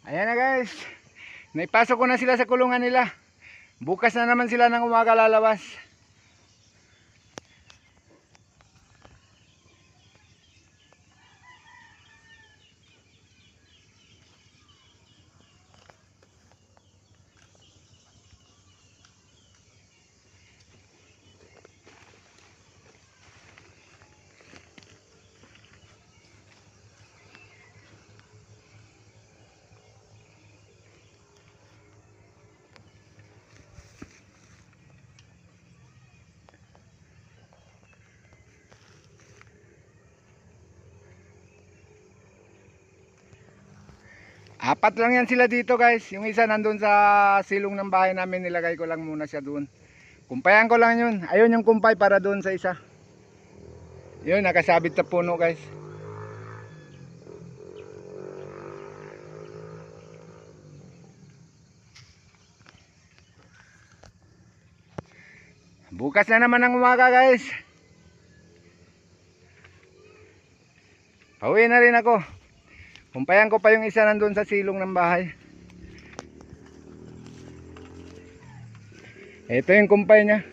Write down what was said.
Ayan na guys. Naipasok ko na sila sa kulungan nila. Bukas na naman sila ng umaga lalabas. Apat lang yan sila dito guys. Yung isa nandun sa silong ng bahay namin. Nilagay ko lang muna siya dun. Kumpayan ko lang yun. Ayun yung kumpay para dun sa isa. Yun, nakasabit sa puno guys. Bukas na naman ang umaga guys. Pauwi na rin ako. Kumpayan ko pa yung isa nandun sa silong ng bahay. Ito yung kumpay niya.